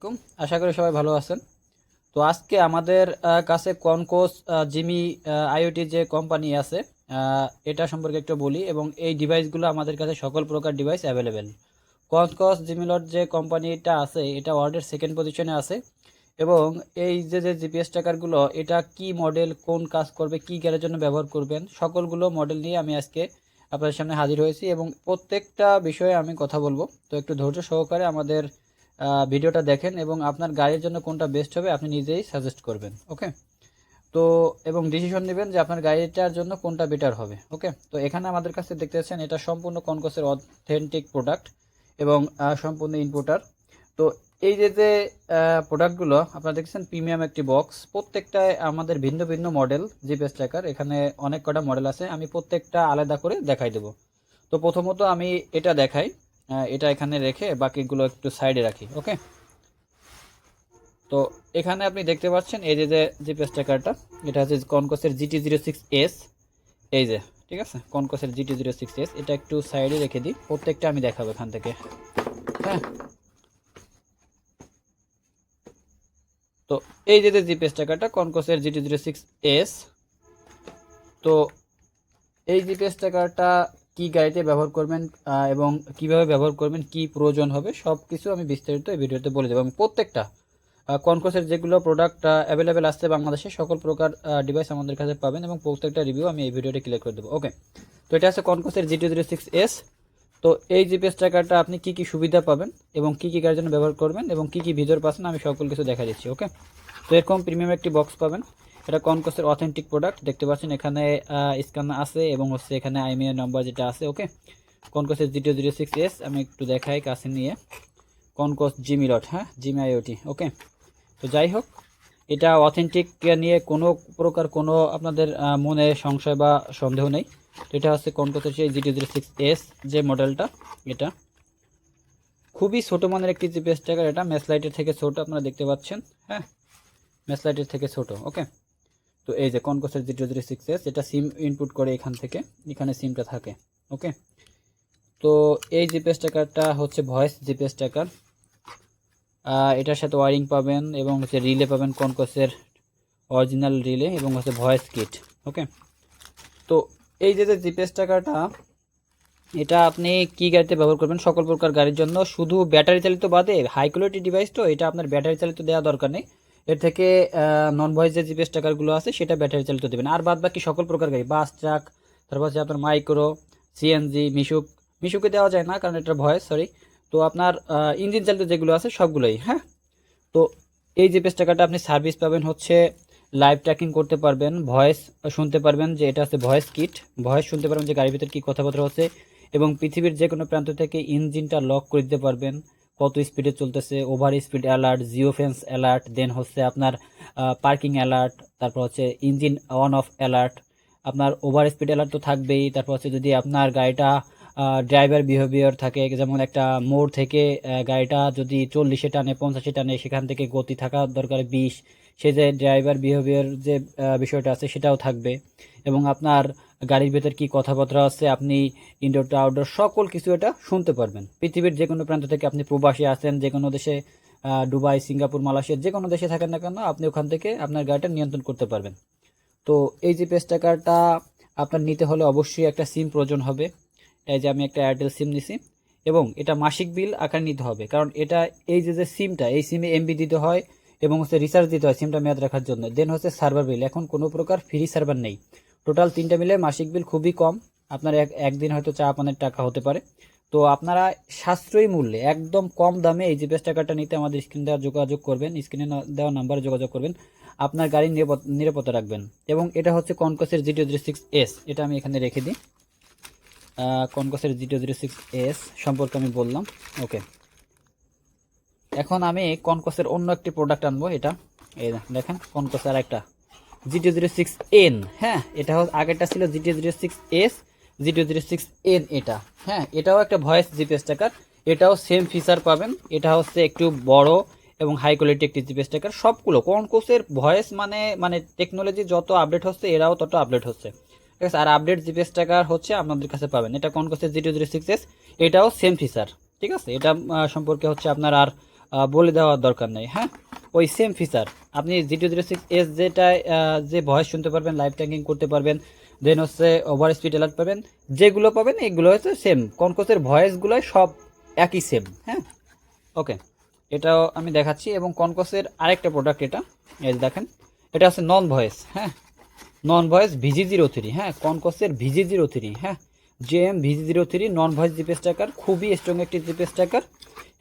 আলাইকুম। আশা করি সবাই ভালো আছেন। তো আজকে আমাদের কাছে কনকোস জিমি আইওটি যে কোম্পানি আছে এটা সম্পর্কে একটু বলি এবং এই ডিভাইসগুলো আমাদের কাছে সকল প্রকার ডিভাইস অ্যাভেলেবেল। কনকোস জিমিলট যে কোম্পানিটা আছে এটা ওয়ার্ল্ডের সেকেন্ড পজিশনে আছে এবং এই যে জিপিএস ট্র্যাকারগুলো এটা কি মডেল, কোন কাজ করবে, কি গেরের জন্য ব্যবহার করবেন, সকলগুলো মডেল নিয়ে আমি আজকে আপনাদের সামনে হাজির হয়েছি এবং প্রত্যেকটা বিষয়ে আমি কথা বলবো। তো একটু ধৈর্য সহকারে আমাদের ভিডিওটা দেখেন এবং আপনার গাড়ির জন্য কোনটা বেস্ট হবে আপনি নিজেই সাজেস্ট করবেন। ওকে, তো এবং ডিসিশন নেবেন যে আপনার গাড়িটার জন্য কোনটা বেটার হবে। ওকে, তো এখানে আমাদের কাছে দেখতে পাচ্ছেন এটা সম্পূর্ণ কনকোসের অথেন্টিক প্রোডাক্ট এবং সম্পূর্ণ ইম্পোর্টার। তো এই যে প্রোডাক্টগুলো আপনারা দেখছেন প্রিমিয়াম একটি বক্স, প্রত্যেকটায় আমাদের ভিন্ন ভিন্ন মডেল জিপিএস ট্র্যাকার। এখানে অনেক কটা মডেল আছে, আমি প্রত্যেকটা আলাদা করে দেখাই দেবো। তো প্রথমত আমি এটা দেখাই, এটা এখানে রেখে বাকিগুলো একটু সাইডে রাখি। ওকে, তো এখানে আপনি দেখতে পাচ্ছেন এই যে জিপিএস ট্র্যাকারটা, এটা হচ্ছে কনকোসের GT06S। এই যে, ঠিক আছে, কনকোসের GT06S। এটা একটু সাইডে রেখে দিই, প্রত্যেকটা আমি দেখাবো এখান থেকে। হ্যাঁ, তো এই যে জিপিএস ট্র্যাকারটা কনকোসের GT06S। তো এই জিপিএস ট্র্যাকারটা কি গাড়িতে ব্যবহার করবেন এবং কিভাবে ব্যবহার করবেন, কি প্রয়োজন হবে, সব কিছু আমি বিস্তারিত এই ভিডিওতে বলে দেবো। এবং প্রত্যেকটা কনকোসের যেগুলো প্রোডাক্ট অ্যাভেলেবেল আসছে বাংলাদেশে সকল প্রকার ডিভাইস আমাদের কাছে পাবেন এবং প্রত্যেকটা রিভিউ আমি এই ভিডিওতে ক্লিক করে দেবো। ওকে, তো এটা আছে কনকোসের GT06S। তো এই জিপিএস ট্র্যাকারটা আপনি কি কি সুবিধা পাবেন এবং কি কি গাড়ির জন্য ব্যবহার করবেন এবং কি কি ভিডিওর পাচ্ছেন আমি সকল কিছু দেখা দিচ্ছি। ওকে, তো এরকম প্রিমিয়াম একটি বক্স পাবেন। এটা কনকোসের অথেন্টিক প্রোডাক্ট, দেখতে পাচ্ছেন এখানে স্ক্যান আছে এবং হচ্ছে এখানে আইএমইআই নাম্বার যেটা আছে। ওকে, কনকোসের GT06S আমি একটু দেখাই কাছে নিয়ে, কনকোস জিমিলট, হ্যাঁ, জিমি আইওটি। ওকে, তো যাই হোক, এটা অথেন্টিক নিয়ে কোনো প্রকার কোনো আপনাদের মনে সংশয় বা সন্দেহ নেই। তো এটা হচ্ছে কনকোসের সেই GT06S যে মডেলটা, এটা খুবই ছোটো মানের একটি জিপিএস ট্র্যাকার। এটা ম্যাসলাইটের থেকে ছোট, আপনারা দেখতে পাচ্ছেন। হ্যাঁ, ম্যাসলাইটের থেকে ছোট। ওকে, তো এই যে কনকোসের GT06S, এটা সিম ইনপুট করে এখান থেকে, এখানে সিমটা থাকে। ওকে, তো এই জিপিএস ট্র্যাকারটা হচ্ছে ভয়েস জিপিএস ট্র্যাকার। এটার সাথে ওয়ারিং পাবেন এবং হচ্ছে রিলে পাবেন, কনকোসের অরিজিনাল রিলে এবং হচ্ছে ভয়েস কিট। ওকে, তো এই যে জিপিএস ট্র্যাকারটা এটা আপনি কি গাড়িতে ব্যবহার করবেন, সকল প্রকার গাড়ির জন্য, শুধু ব্যাটারি চালিত বাদে হাই কোয়ালিটি ডিভাইস, তো এটা আপনার ব্যাটারি চালিত দেওয়া দরকার নেই। এর থেকে নন ভয়েস যে জিপিএস ট্র্যাকারগুলো আছে সেটা ব্যাটারি চালিত দেবেন। আর বাদ বাকি সকল প্রকার গাড়ি, বাস, ট্রাক, তারপর হচ্ছে আপনার মাইক্রো, সিএনজি, মিশুকে দেওয়া যায় না কারণ এটা ভয়েস, সরি। তো আপনার ইঞ্জিন চালিত যেগুলো আছে সবগুলোই। হ্যাঁ, তো এই জিপিএস ট্র্যাকারটা আপনি সার্ভিস পাবেন হচ্ছে লাইভ ট্র্যাকিং করতে পারবেন, ভয়েস শুনতে পারবেন যে এটা আছে ভয়েস কিট, ভয়েস শুনতে পারবেন যে গাড়ির ভিতর কী কথাবার্তা হচ্ছে এবং পৃথিবীর যে কোনো প্রান্ত থেকে ইঞ্জিনটা লক করে দিতে পারবেন, কত স্পিডে চলতেছে, over speed alert, geo fence alert, then হচ্ছে আপনার পার্কিং অ্যালার্ট, তারপর হচ্ছে ইঞ্জিন অন অফ অ্যালার্ট, আপনার ওভার স্পিড অ্যালার্ট তো থাকবেই। তারপর হচ্ছে যদি আপনার গাড়িটা ড্রাইভার বিহেভিয়ার থাকে, যেমন একটা মোড় থেকে গাড়িটা যদি 40-এ টানে, 50-এ টানে, সেখান থেকে গতি থাকা দরকার 20, সে যে ড্রাইভার বিহেভিয়ার যে বিষয়টা আছে সেটাও থাকবে। এবং আপনার গাড়ির ভেতর কি কথাবার্তা আছে, আপনি ইনডোর টু আউটডোর সকল কিছু এটা শুনতে পারবেন। পৃথিবীর যে কোনো প্রান্ত থেকে, আপনি প্রবাসী আছেন যে কোনো দেশে, দুবাই, সিঙ্গাপুর, মালয়েশিয়া, যে কোনো দেশে থাকেন না কেন, আপনি ওখান থেকে আপনার গাড়িটা নিয়ন্ত্রণ করতে পারবেন। তো এই জিপিএস ট্র্যাকারটা আপনার নিতে হলে অবশ্যই একটা সিম প্রয়োজন হবে। এই যে আমি একটা এয়ারটেল সিম নিছি এবং এটা মাসিক বিল আকারে নিতে হবে, কারণ এটা এই যে সিমটা, এই সিমে এমবি দিতে হয় এবং হচ্ছে রিচার্জ দিতে হয় সিমটা মেয়াদ রাখার জন্য। দেন হচ্ছে সার্ভার বিল, এখন কোনো প্রকার ফ্রি সার্ভার নেই। টোটাল তিনটা মিলে মাসিক বিল খুবই কম, আপনার একদিন হয়তো চা পানের টাকা হতে পারে। তো আপনারা সাশ্রয়ী মূল্যে একদম কম দামে এই জিপিএস ট্র্যাকারটা নিতে আমাদের স্ক্রিনে দেওয়া যোগাযোগ করবেন, স্ক্রিনে দেওয়া নাম্বারে যোগাযোগ করবেন, আপনার গাড়ির নিরাপত্তা রাখবেন। এবং এটা হচ্ছে কনকোসের GT06S, এটা আমি এখানে রেখে দিই। কনকোসের GT06S সম্পর্কে আমি বললাম। ওকে, এখন আমি কনকোসের অন্য একটি প্রোডাক্ট আনবো। এটা এই দেখেন কনকোসের একটা GT06N। হ্যাঁ, এটা আগেরটা ছিল GT06S, GT06N এটা। হ্যাঁ, এটাও একটা ভয়েস জিপিএস ট্র্যাকার, এটাও সেম ফিচার পাবেন। এটা হচ্ছে একটু বড় এবং হাই কোয়ালিটি একটি জিপিএস ট্র্যাকার। সবগুলো কনকোসের ভয়েস মানে মানে টেকনোলজি যত আপডেট হচ্ছে এরাও তত আপডেট হচ্ছে, ঠিক আছে। আর আপডেট জিপিএস ট্র্যাকার হচ্ছে আপনাদের কাছে পাবেন। এটা কনকোসের GT06S, এটাও সেম ফিচার, ঠিক আছে। এটা সম্পর্কে হচ্ছে আপনার আর বলে দেওয়ার দরকার নেই। হ্যাঁ, ওই সেম ফিচার আপনি G206S যেটায় যে ভয়েস শুনতে পারবেন, লাইভ ট্র্যাকিং করতে পারবেন, দেন হচ্ছে ওভার স্পিড অ্যালার্ট পাবেন, যেগুলো পাবেন এগুলো হচ্ছে সেম। কনকসের ভয়েসগুলো সব একই সেম। হ্যাঁ, ওকে, এটাও আমি দেখাচ্ছি। এবং কনকসের আরেকটা প্রোডাক্ট এটা, এই দেখেন, এটা হচ্ছে নন ভয়েস। হ্যাঁ, নন ভয়েস VG03। হ্যাঁ, কনকসের VG03। হ্যাঁ, JM VG03 নন ভয়েস জিপিএস ট্র্যাকার, খুবই স্ট্রং একটি জিপিএস ট্র্যাকার।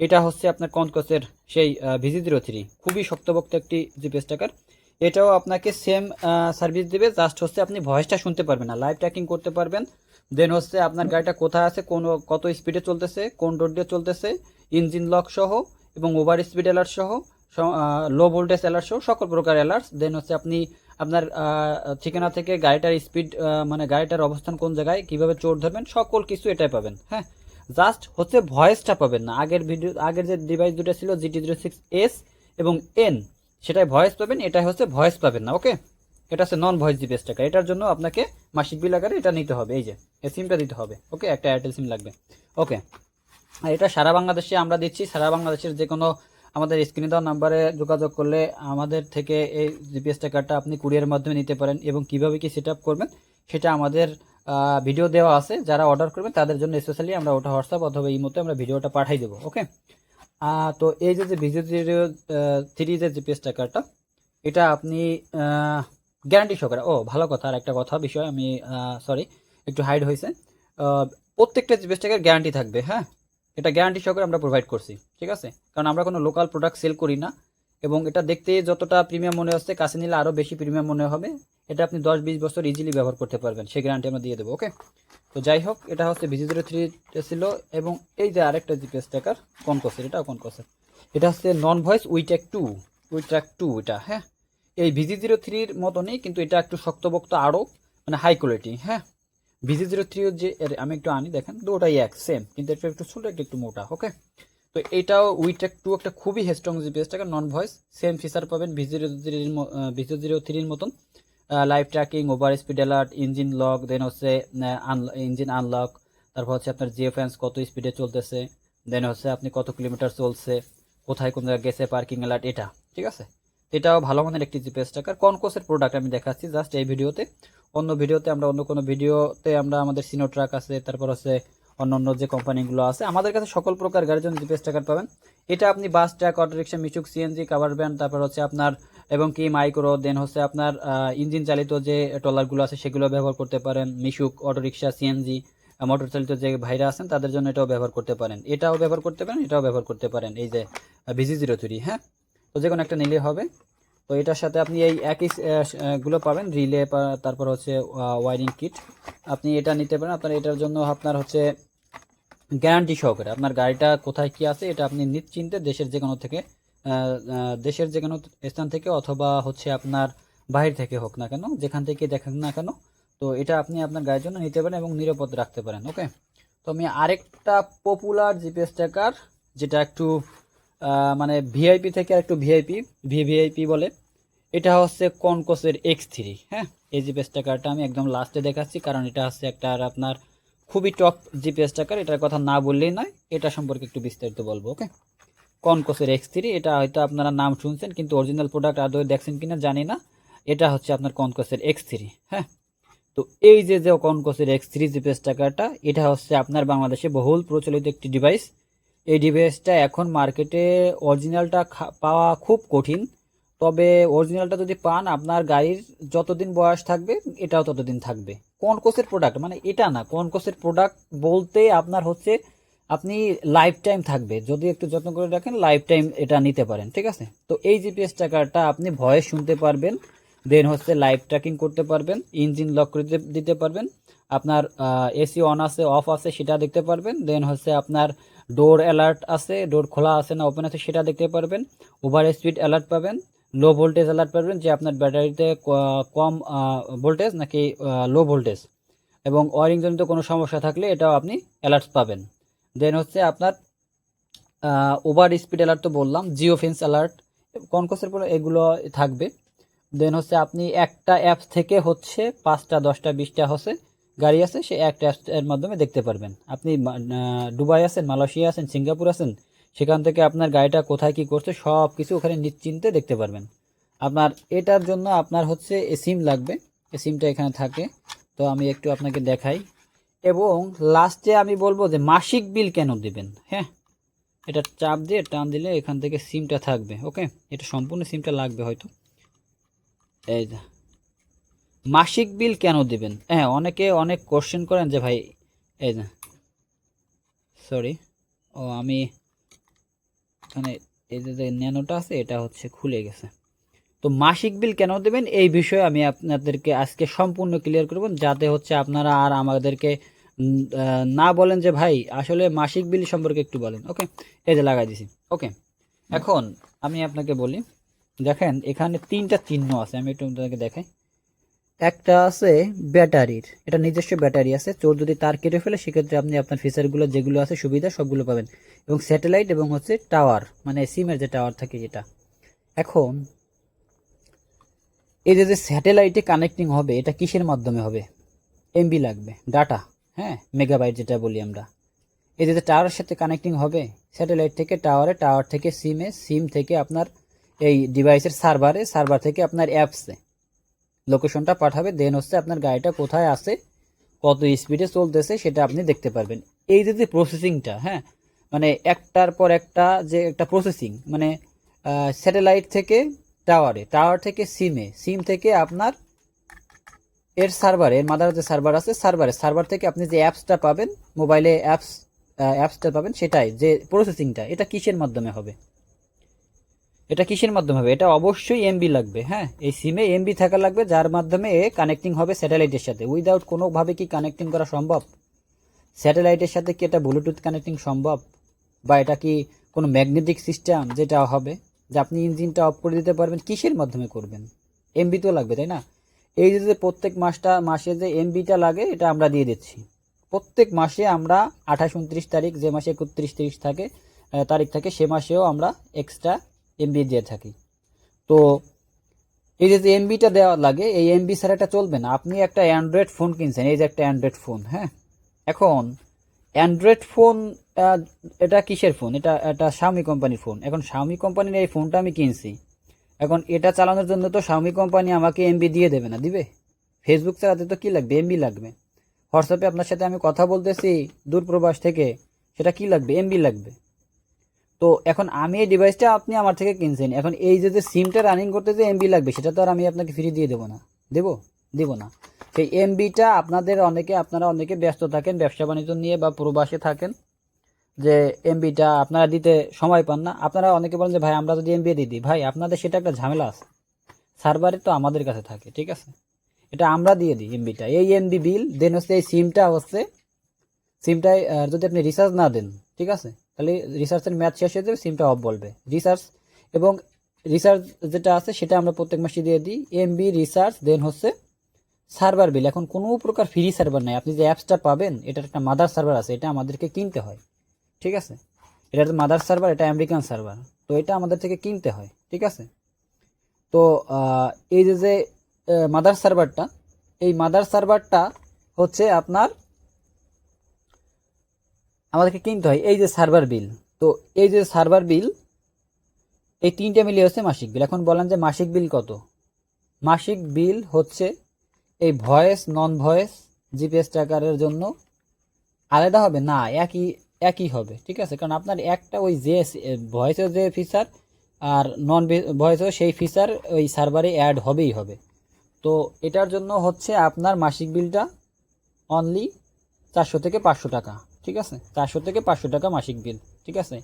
এটা হচ্ছে আপনার কনকসের সেই VG03, খুবই শক্তপোক্ত একটি জিপিএস ট্র্যাকার। এটাও আপনাকে সেম সার্ভিস দেবে, জাস্ট হচ্ছে আপনি ভয়েসটা শুনতে পারবেন না, লাইভ ট্র্যাকিং করতে পারবেন। দেন হচ্ছে আপনার গাড়িটা কোথায় আছে, কত স্পিডে চলতেছে, কোন রোড দিয়ে চলতেছে, ইঞ্জিন লক সহ এবং ওভার স্পিড অ্যালার্ট সহ, লো ভোল্টেজ অ্যালার্ট সহ সকল প্রকার অ্যালার্টস। দেন হচ্ছে আপনি আপনার ঠিকানা থেকে গাড়িটার স্পিড, মানে গাড়িটার অবস্থান কোন জায়গায়, কিভাবে চোর ধরবেন, সকল কিছু এটাই পাবেন। হ্যাঁ, জাস্ট হচ্ছে ভয়েসটা পাবেন না। আগের যে ডিভাইস দুটো ছিল GT06S এবং N, সেটাই ভয়েস পাবেন, এটাই হচ্ছে ভয়েস পাবেন না। ওকে, এটা হচ্ছে নন ভয়েস জিপিএস ট্র্যাকার। এটার জন্য আপনাকে মাসিক বিল আকারে এটা নিতে হবে, এই যে এই সিমটা দিতে হবে। ওকে, একটা এয়ারটেল সিম লাগবে। ওকে, আর এটা সারা বাংলাদেশে আমরা দিচ্ছি। সারা বাংলাদেশের যে কোনো আমাদের স্ক্রিনে দেওয়া নাম্বারে যোগাযোগ করলে আমাদের থেকে এই জিপিএস ট্র্যাকারটা আপনি কুরিয়ারের মাধ্যমে নিতে পারেন। এবং কিভাবে কি সেট আপ করবেন সেটা আমাদের ভিডিও দেওয়া আছে, যারা অর্ডার করবেন তাদের জন্য স্পেশালি আমরা ওটা হোয়াটসঅ্যাপ অথবা ইমোতে আমরা ভিডিওটা পাঠিয়ে দেবো। ওকে, তো এই যে VG03 যে জিপিএস ট্র্যাকারটা, এটা আপনি গ্যারান্টি সহকারে, ভালো কথা, আর একটা কথা বিষয় আমি সরি একটু হাইড হয়েছে, প্রত্যেকটা জিপিএস ট্র্যাকার গ্যারান্টি থাকবে। হ্যাঁ, এটা গ্যারান্টি সহকারে আমরা প্রোভাইড করছি, ঠিক আছে? কারণ আমরা কোনো লোকাল প্রোডাক্ট সেল করি না। এবং এটা দেখতে যতটা প্রিমিয়াম মনে হচ্ছে, কাছে নিলে আরও বেশি প্রিমিয়াম মনে হবে। এটা আপনি 10-20 বছর ইজিলি ব্যবহার করতে পারবেন, সেই গ্যারান্টি আমরা দিয়ে দেবো। ওকে, তো যাই হোক, এটা হচ্ছে VG03 ছিল। এবং এই যে আরেকটা জিপিএস ট্র্যাকার কনকসের, এটাও কনকসের, এটা হচ্ছে নন ভয়েস উইট্র্যাক টু এটা। হ্যাঁ, এই VG03-র মতনই, কিন্তু এটা একটু শক্তপোক্ত আরও, মানে হাই কোয়ালিটি। হ্যাঁ, VG03 যে আমি একটু আনি, দেখেন দুটোটাই এক সেম, কিন্তু এটা একটু ছোটো, একটু মোটা। ওকে, তো এটাও উইট্র্যাক 2 একটা খুবই strong GPS tracker, non voice, same feature পাবেন VG03-র মতন, live tracking, over speed alert, engine lock, then হচ্ছে ইঞ্জিন আনলক, তারপর হচ্ছে আপনার জিএফএন্স কত স্পিডে চলতেছে, দেন হচ্ছে আপনি কত কিলোমিটার চলছে, কোথায় কোন জায়গায় গেছে, পার্কিং অ্যালার্ট, এটা ঠিক আছে। এটাও ভালো মানের একটি জিপিএস ট্র্যাকার। কনকসের প্রোডাক্ট আমি দেখাচ্ছি জাস্ট এই ভিডিওতে। অন্য ভিডিওতে আমরা অন্য কোনো ভিডিওতে আমরা আমাদের সিনো ট্রাক আছে, তারপর হচ্ছে অন্য যে কোম্পানিগুলো আছে, আমাদের কাছে সকল প্রকার গাড়ির জন্য জিপিএস ট্র্যাকার পাবেন। এটা আপনি বাস, ট্রাক, অটোরিক্সা, মিশুক, সিএনজি, কাভার ভ্যান, তারপর হচ্ছে আপনার এবং কি মাইক্রো, দেন হচ্ছে আপনার ইঞ্জিন চালিত যে ট্রলারগুলো আছে সেগুলো ব্যবহার করতে পারেন। মিশুক, অটোরিক্সা, সিএনজি, মোটর চালিত যে ভাইরা আছেন তাদের জন্য এটাও ব্যবহার করতে পারেন, এটাও ব্যবহার করতে পারেন, এটাও ব্যবহার করতে পারেন। এই যে VG03। হ্যাঁ, তো যে কোনো একটা নিলে হবে। তো এটার সাথে আপনি এই একই গুলো পাবেন, রিলে, তারপর হচ্ছে ওয়ারিং কিট, আপনি এটা নিতে পারেন। আপনার এটার জন্য আপনার হচ্ছে গ্যারান্টি সহকারে আপনার গাড়িটা কোথায় কি আছে এটা আপনি নিশ্চিন্তে দেশের যে কোনো স্থান থেকে অথবা হচ্ছে আপনার বাইরে থেকে হোক না কেন, যেখান থেকে দেখেন না কেন, তো এটা আপনি আপনার গাড়ির জন্য নিতে পারেন এবং নিরাপদ রাখতে পারেন। ওকে, তো আমি আরেকটা পপুলার জিপিএস ট্র্যাকার, যেটা একটু মানে ভিআইপি থেকে একটু ভিভিআইপি বলে, এটা হচ্ছে কনকসের X3। হ্যাঁ, এই জিপিএস ট্র্যাকারটা আমি একদম লাস্টে দেখাচ্ছি, কারণ এটা হচ্ছে একটা আপনার খুবই টপ জিপিএস ট্র্যাকার, এটার কথা না বললেই নয়, এটা সম্পর্কে একটু বিস্তারিত বলবো। ওকে, কনকসের X3, এটা হয়তো আপনারা নাম শুনছেন, কিন্তু অরিজিনাল প্রোডাক্ট আদৌ দেখছেন কিনা জানি না। এটা হচ্ছে আপনার কনকসের X3। হ্যাঁ, তো এই যে কনকসের X3 জিপিএস ট্র্যাকারটা, এটা হচ্ছে আপনার বাংলাদেশে বহুল প্রচলিত একটি ডিভাইস। এই ডিভাইসটা এখন মার্কেটে অরিজিনালটা পাওয়া খুব কঠিন, তবে অরিজিনালটা যদি পান আপনার গাড়ির যতদিন বয়স থাকবে এটাও ততদিন থাকবে। কনকসের প্রোডাক্ট মানে এটা না, কনকসের প্রোডাক্ট বলতে আপনার হচ্ছে আপনি লাইফ টাইম থাকবে, যদি একটু যত্ন করে রাখেন লাইফ টাইম এটা নিতে পারেন, ঠিক আছে। তো এই জিপিএস ট্র্যাকারটা আপনি ভয়েস শুনতে পারবেন, দেন হচ্ছে লাইভ ট্র্যাকিং করতে পারবেন, ইঞ্জিন লক করে দিতে পারবেন, আপনার এসি অন আছে অফ আছে সেটা দেখতে পারবেন, দেন হচ্ছে আপনার ডোর অ্যালার্ট আছে, ডোর খোলা আছে না ওপেন আছে সেটা দেখতে পারবেন, ওভার স্পিড অ্যালার্ট পাবেন, লো ভোল্টেজ অ্যালার্ট পাবেন, যে আপনার ব্যাটারিতে কম ভোল্টেজ নাকি লো ভোল্টেজ, এবং ওয়ারিং জনিত কোনো সমস্যা থাকলে এটাও আপনি অ্যালার্ট পাবেন। দেন হচ্ছে আপনার ওভার স্পিড অ্যালার্ট তো বললাম, জিও ফেন্স অ্যালার্ট, কনকসের পরে এগুলো থাকবে। দেন হচ্ছে আপনি একটা অ্যাপস থেকে হচ্ছে 5টা 10টা 20টা হচ্ছে গাড়ি আছে, সেই একটা অ্যাপস এর মাধ্যমে দেখতে পারবেন। আপনি দুবাই আছেন, মালয়েশিয়া আছেন, সিঙ্গাপুর আছেন, সেখান থেকে আপনার গাড়িটা কোথায় কি করছে সব কিছু ওখানে নিশ্চিন্তে দেখতে পারবেন। আপনার এটার জন্য আপনার হচ্ছে সিম লাগবে, এই সিমটা এখানে থাকে। তো আমি একটু আপনাকে দেখাই এবং লাস্টে আমি বলবো যে মাসিক বিল কেন দিবেন। হ্যাঁ, এটা চাপ দিয়ে টান দিলে এখান থেকে সিমটা থাকবে। ওকে, এটা সম্পূর্ণ সিমটা লাগবে হয়তো। এই যে মাসিক বিল কেন দিবেন, হ্যাঁ অনেকে অনেক কোশ্চেন করেন যে ভাই এই যে সরি আমি এখানে এই যে ন্যানোটা আছে এটা হচ্ছে খুলে গেছে। তো মাসিক বিল কেন দেবেন এই বিষয়ে আমি আপনাদেরকে আজকে সম্পূর্ণ ক্লিয়ার করব, যাতে হচ্ছে আপনারা আর আমাদেরকে না বলেন যে ভাই আসলে মাসিক বিল সম্পর্কে একটু বলেন। ওকে, এই যে লাগাই দিছি। ওকে, এখন আমি আপনাকে বলি, দেখেন এখানে 3টা চিহ্ন আছে, আমি একটু আপনাদেরকে দেখাই। একটা আছে ব্যাটারির, এটা নিজস্ব ব্যাটারি আছে, চোর যদি তার কেটে ফেলে সেক্ষেত্রে আপনি আপনার ফিচারগুলো যেগুলো আছে সুবিধা সবগুলো পাবেন। এবং স্যাটেলাইট এবং হচ্ছে টাওয়ার, মানে সিমের যে টাওয়ার থাকে এটা। এখন এই যে স্যাটেলাইটে কানেক্টিং হবে এটা কিসের মাধ্যমে হবে, এমবি লাগবে, ডাটা, হ্যাঁ মেগাবাইট যেটা বলি আমরা। এই যে টাওয়ারের সাথে কানেক্টিং হবে স্যাটেলাইট থেকে টাওয়ারে, টাওয়ার থেকে সিমে, সিম থেকে আপনার এই ডিভাইসের সার্ভারে, সার্ভার থেকে আপনার অ্যাপসে লোকেশনটা পাঠাবে। দেন হচ্ছে আপনার গাড়িটা কোথায় আছে, কত স্পিডে চলতেছে সেটা আপনি দেখতে পারবেন। এই যে প্রসেসিংটা, হ্যাঁ মানে একটার পর একটা যে একটা প্রসেসিং, মানে স্যাটেলাইট থেকে টাওয়ারে, টাওয়ার থেকে সিমে, সিম থেকে আপনার এর সার্ভারে, এর মাদার যে সার্ভার আছে সার্ভারে, সার্ভার থেকে আপনি যে অ্যাপসটা পাবেন মোবাইলে, অ্যাপসটা পাবেন, সেটাই যে প্রসেসিংটা এটা কিসের মাধ্যমে হবে, এটা কিসের মাধ্যমে হবে, এটা অবশ্যই এমবি লাগবে। হ্যাঁ, এই সিমে এমবি থাকা লাগবে যার মাধ্যমে কানেক্টিং হবে স্যাটেলাইটের সাথে। উইদাউট কোনোভাবে কি কানেক্টিং করা সম্ভব? স্যাটেলাইটের সাথে কি এটা ব্লুটুথ কানেক্টিং সম্ভব? বা এটা কি কোনো ম্যাগনেটিক সিস্টেম যেটা হবে যে আপনি ইঞ্জিনটা অফ করে দিতে পারবেন, কিসের মাধ্যমে করবেন? এমবি তো লাগবে, তাই না? এই যে প্রত্যেক মাসে যে এমবিটা লাগে এটা আমরা দিয়ে দিচ্ছি। প্রত্যেক মাসে আমরা 28-29 তারিখ, যে মাসে 31-30 থাকে তারিখ থাকে, সে মাসেও আমরা এক্সট্রা এমবি দিয়ে থাকি। তো এই যে এমবিটা দেওয়া লাগে, এই এমবি ছাড়া এটা চলবে না। আপনি একটা অ্যান্ড্রয়েড ফোন কিনছেন, এই যে একটা অ্যান্ড্রয়েড ফোন, হ্যাঁ এখন অ্যান্ড্রয়েড ফোন, এটা কিসের ফোন, এটা একটা শাওমি কোম্পানির ফোন। এখন শাওমি কোম্পানির এই ফোনটা আমি কিনছি, এখন এটা চালানোর জন্য তো শাওমি কোম্পানি আমাকে এমবি দিয়ে দেবে না, দিবে? ফেসবুক চালাতে তো কি লাগবে, এমবি লাগবে। হোয়াটসঅ্যাপে আপনার সাথে আমি কথা বলতেছি দূর প্রবাস থেকে, সেটা কি লাগবে, এমবি লাগবে। তো এখন আমি এই ডিভাইসটা আপনি আমার থেকে কিনছেন, এখন এই যে সিমটা রানিং করতে যে এমবি লাগবে সেটা তো আর আমি আপনাকে ফ্রি দিয়ে দেবো না, দিব না। সেই এমবিটা আপনারা অনেকে ব্যস্ত থাকেন ব্যবসা বাণিজ্য নিয়ে বা প্রবাসে থাকেন, যে এমবিটা আপনারা দিতে সময় পান না। আপনারা অনেকে বলেন যে ভাই আমরা যদি এমবি দিয়ে দিই, ভাই আপনাদের সেটা একটা ঝামেলা আছে, সার্ভারে তো আমাদের কাছে থাকে, ঠিক আছে? এটা আমরা দিয়ে দিই এমবিটা, এই এমবি বিল। দেন হচ্ছে এই সিমটায় যদি আপনি রিচার্জ না দেন, ঠিক আছে, তাহলে রিচার্জের ম্যাচ শেষ হয়ে যাবে, সিমটা অফ বলবে। রিচার্জ যেটা আছে সেটা আমরা প্রত্যেক মাসে দিয়ে দিই, এমবি, রিচার্জ, দেন হচ্ছে সার্ভার বিল। এখন কোনো প্রকার ফ্রি সার্ভার নাই, আপনি যে অ্যাপসটা পাবেন এটার একটা মাদার সার্ভার আছে, এটা আমাদেরকে কিনতে হয়, ঠিক আছে? এটা মাদার সার্ভার, এটা আমেরিকান সার্ভার, তো এটা আমাদের থেকে কিনতে হয়, ঠিক আছে? তো এই যে মাদার সার্ভারটা, এই মাদার সার্ভারটা হচ্ছে আপনার আমাদেরকে কিনতে হয়। এই যে সার্ভার বিল, তো এই যে সার্ভার বিল, এই 3টা মিলিয়ে হচ্ছে মাসিক বিল। এখন বলেন যে মাসিক বিল কত? মাসিক বিল হচ্ছে এই ভয়েস, নন ভয়েস, জিপিএস ট্র্যাকারের জন্য আলাদা হবে না, একই হবে, ঠিক আছে? কারণ আপনার একটা ওই যে ভয়েসের যে ফিচার আর নন ভয়েসেও সেই ফিচার ওই সার্ভারে অ্যাড হবেই হবে। তো এটার জন্য হচ্ছে আপনার মাসিক বিলটা অনলি 400 থেকে 500 টাকা, ঠিক আছে? 400 থেকে 500 টাকা মাসিক বিল, ঠিক আছে?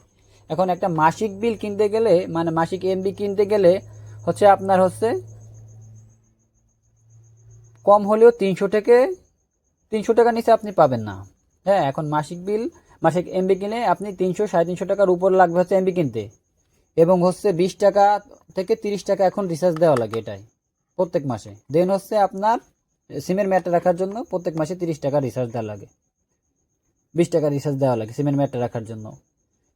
এখন একটা মাসিক বিল কিনতে গেলে, মানে মাসিক এমবি কিনতে গেলে হচ্ছে আপনার হচ্ছে কম হলেও 300 টাকা নিচে আপনি পাবেন না। হ্যাঁ, এখন মাসিক এমবি কিনে আপনি 300-350 টাকার উপর লাগবে হচ্ছে এমবি কিনতে, এবং হচ্ছে 20 টাকা থেকে 30 টাকা এখন রিচার্জ দেওয়া লাগে এটাই প্রত্যেক মাসে। দেন হচ্ছে আপনার সিমের ম্যাটটা রাখার জন্য প্রত্যেক মাসে 30 টাকা রিচার্জ দেওয়া লাগে, 20 টাকা রিচার্জ দেওয়া লাগে সিমের ম্যাটটা রাখার জন্য,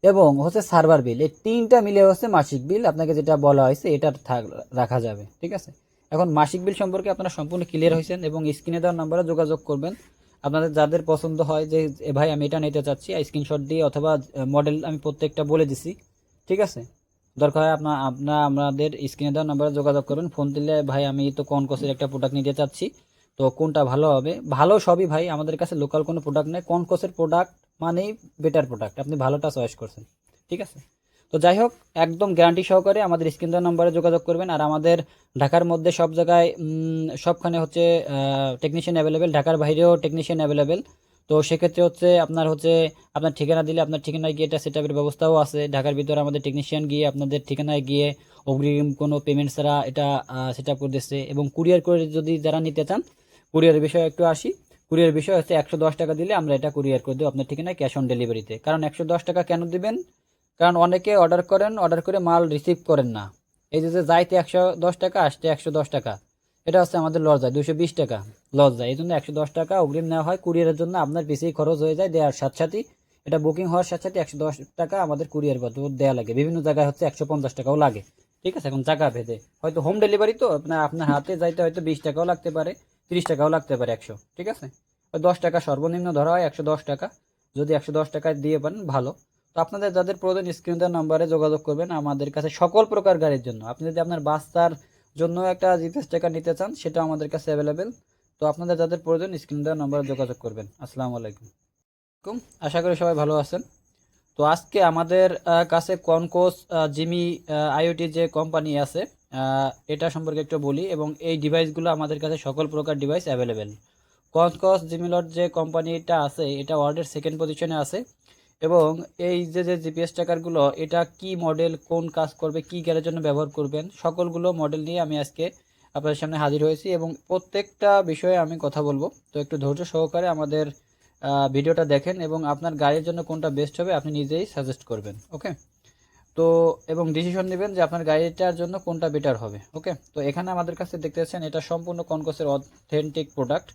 এবং হচ্ছে সার্ভার বিল। এই 3টা মিলে হচ্ছে মাসিক বিল, আপনাকে যেটা বলা হয়েছে এটা রাখা যাবে, ঠিক আছে? এখন মাসিক বিল সম্পর্কে আপনারা সম্পূর্ণ ক্লিয়ার হয়েছেন এবং স্ক্রিনে দেওয়ার নাম্বারে যোগাযোগ করবেন। আপনাদের যাদের পছন্দ হয় যে ভাই আমি এটা নিতে চাচ্ছি, স্ক্রিনশট দিয়ে অথবা মডেল আমি প্রত্যেকটা বলে দিছি, ঠিক আছে। দরকার হয় আমাদের স্ক্রিনে দেওয়া নাম্বারে যোগাযোগ করবেন, ফোন দিলে ভাই আমি তো কনকসের একটা প্রোডাক্ট নিতে চাচ্ছি, তো কোনটা ভালো হবে। ভালো সবই ভাই, আমাদের কাছে লোকাল কোনো প্রোডাক্ট নেই, কনকসের প্রোডাক্ট মানেই বেটার প্রোডাক্ট, আপনি ভালোটা চয়েস করছেন, ঠিক আছে। তো যাই হোক, একদম গ্যারান্টি সহকারে আমাদের স্ক্রিন দেওয়া নাম্বারে যোগাযোগ করবেন। আর আমাদের ঢাকার মধ্যে সব জায়গায় সবখানে হচ্ছে টেকনিশিয়ান অ্যাভেলেবেল, ঢাকার বাইরেও টেকনিশিয়ান অ্যাভেলেবেল। তো সেক্ষেত্রে হচ্ছে আপনার ঠিকানা দিলে আপনার ঠিকানায় গিয়ে এটা সেট আপের ব্যবস্থাও আছে। ঢাকার ভিতরে আমাদের টেকনিশিয়ান গিয়ে আপনাদের ঠিকানায় গিয়ে অগ্রিম কোনো পেমেন্ট ছাড়া এটা সেট আপ করে দিচ্ছে। এবং কুরিয়ার করে যদি যারা নিতে চান, কুরিয়ারের বিষয়ে একটু আসি। কুরিয়ার বিষয় হচ্ছে 110 টাকা দিলে আমরা এটা কুরিয়ার করে দেবো আপনার ঠিকানায় ক্যাশ অন ডেলিভারিতে। কারণ 110 টাকা কেন দিবেন? কারণ অনেকে অর্ডার করে মাল রিসিভ করেন না। এই যে যাইতে 110 টাকা, আসতে 110 টাকা, এটা হচ্ছে আমাদের লস যায়, 220 টাকা লস যায়। এই জন্য 110 টাকা অগ্রিম নেওয়া হয় কুরিয়ারের জন্য, আপনার বেশি খরচ হয়ে যায় দেওয়ার সাথে সাথেই। এটা বুকিং হওয়ার সাথে সাথে 110 টাকা আমাদের কুরিয়ার দেওয়া লাগে। বিভিন্ন জায়গায় হচ্ছে 150 টাকাও লাগে, ঠিক আছে। এখন জায়গা ভেদে হয়তো হোম ডেলিভারি, তো আপনার হাতে যাইতে হয়তো 20 টাকাও লাগতে পারে, 30 টাকাও লাগতে পারে, 100, ঠিক আছে। 10 টাকা সর্বনিম্ন ধরা হয়, 110 টাকা। যদি 110 টাকায় দিয়ে পারেন ভালো। তো আপনাদের যাদের প্রয়োজন স্ক্রিন দেওয়া নাম্বারে যোগাযোগ করবেন আমাদের কাছে সকল প্রকার গাড়ির জন্য। আপনি যদি আপনার বাচ্চার জন্য একটা জিপিএস ট্র্যাকার নিতে চান, সেটা আমাদের কাছে অ্যাভেলেবেল। তো আপনাদের যাদের প্রয়োজন স্ক্রিন দেওয়া নাম্বারে যোগাযোগ করবেন। আসসালামু আলাইকুম। আশা করি সবাই ভালো আছেন। তো আজকে আমাদের কাছে কনকস জিমি আইওটি যে কোম্পানি আছে, এটা সম্পর্কে একটু বলি। এবং এই ডিভাইসগুলো আমাদের কাছে সকল প্রকার ডিভাইস অ্যাভেলেবেল। কনকস জিমিলট যে কোম্পানিটা আছে, এটা ওয়ার্ল্ডের সেকেন্ড পজিশনে আছে। এবং এই যে জিপিএস ট্র্যাকারগুলো, এটা কি মডেল, কোন কাজ করবে, কি গ্যারের জন্য ব্যবহার করবেন, সকলগুলো মডেল নিয়ে আমি আজকে আপনাদের সামনে হাজির হয়েছি এবং প্রত্যেকটা বিষয়ে আমি কথা বলবো। তো একটু ধৈর্য সহকারে আমাদের ভিডিওটা দেখেন এবং আপনার গাড়ির জন্য কোনটা বেস্ট হবে আপনি নিজেই সাজেস্ট করবেন, ওকে। তো এবং ডিসিশন নেবেন যে আপনার গাড়িটার জন্য কোনটা বেটার হবে, ওকে। তো এখানে আমাদের কাছে দেখতে পাচ্ছেন এটা সম্পূর্ণ কনকসের অথেন্টিক প্রোডাক্ট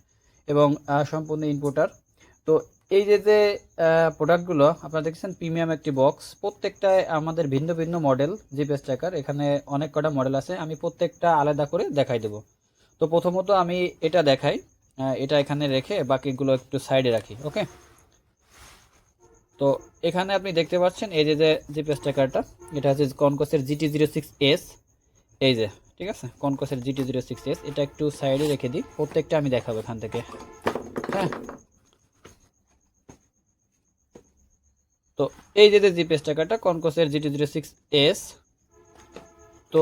এবং সম্পূর্ণ ইম্পোর্টার। তো এই যে প্রোডাক্টগুলো আপনারা দেখছেন, প্রিমিয়াম একটি বক্স, প্রত্যেকটায় আমাদের ভিন্ন ভিন্ন মডেল জিপিএস ট্র্যাকার। এখানে অনেক কটা মডেল আছে, আমি প্রত্যেকটা আলাদা করে দেখাই দেব। তো প্রথমত আমি এটা দেখাই, এটা এখানে রেখে বাকিগুলো একটু সাইডে রাখি, ওকে। তো এখানে আপনি দেখতে পাচ্ছেন এই যে জিপিএস ট্র্যাকারটা, এটা হচ্ছে কনকসের GT06S, এই যে, ঠিক আছে, কনকসের GT06S। এটা একটু সাইডে রেখে দিই, প্রত্যেকটা আমি দেখাবো এখান থেকে, হ্যাঁ। তো এই যে জিপিএস ট্র্যাকারটা কনকসের GT06S। তো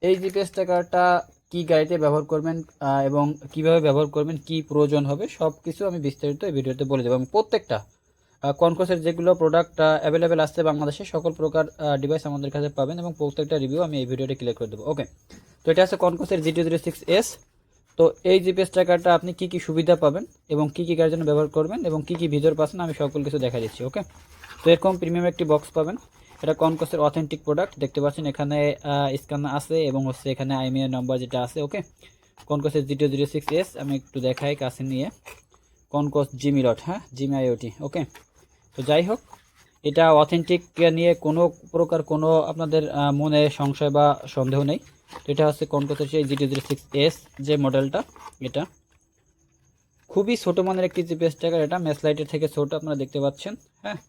এই জিপিএস ট্র্যাকারটা কি গাড়িতে ব্যবহার করবেন এবং কিভাবে ব্যবহার করবেন, কি প্রয়োজন হবে, সব কিছু আমি বিস্তারিত এই ভিডিওতে বলে দেবো। এবং প্রত্যেকটা কনকসের যেগুলো প্রোডাক্ট অ্যাভেলেবেল আসছে বাংলাদেশে, সকল প্রকার ডিভাইস আমাদের কাছে পাবেন এবং প্রত্যেকটা রিভিউ আমি এই ভিডিওতে ক্লিয়ার করে দেবো, ওকে। তো এটা আছে কনকসের GT06S। তো এই জিপিএস ট্র্যাকারটা আপনি কি কি সুবিধা পাবেন এবং কি গাড়ির জন্য ব্যবহার করবেন এবং কি ভিতর পাচ্ছেন আমি সকল কিছু দেখা দিচ্ছি, ওকে। তো এরকম প্রিমিয়াম একটি বক্স পাবেন। এটা কনকসের অথেন্টিক প্রোডাক্ট, দেখতে পাচ্ছেন এখানে স্ক্যানার আছে এবং হচ্ছে এখানে আইএমইআই নাম্বার যেটা আছে, ওকে। কনকসের GT06S আমি একটু দেখাই কাছে নিয়ে, কনকস জিমিলট, হ্যাঁ, জিমি আইওটি, ওকে। তো যাই হোক, এটা অথেন্টিক নিয়ে কোনো প্রকার কোনো আপনাদের মনে সংশয় বা সন্দেহ নেই। তো এটা হচ্ছে কনকসের সেই GT06S যে মডেলটা, এটা খুবই ছোটো মানের একটি জিপিএস ট্র্যাকার। এটা ম্যাসলাইটের থেকে ছোট, আপনারা দেখতে পাচ্ছেন, হ্যাঁ,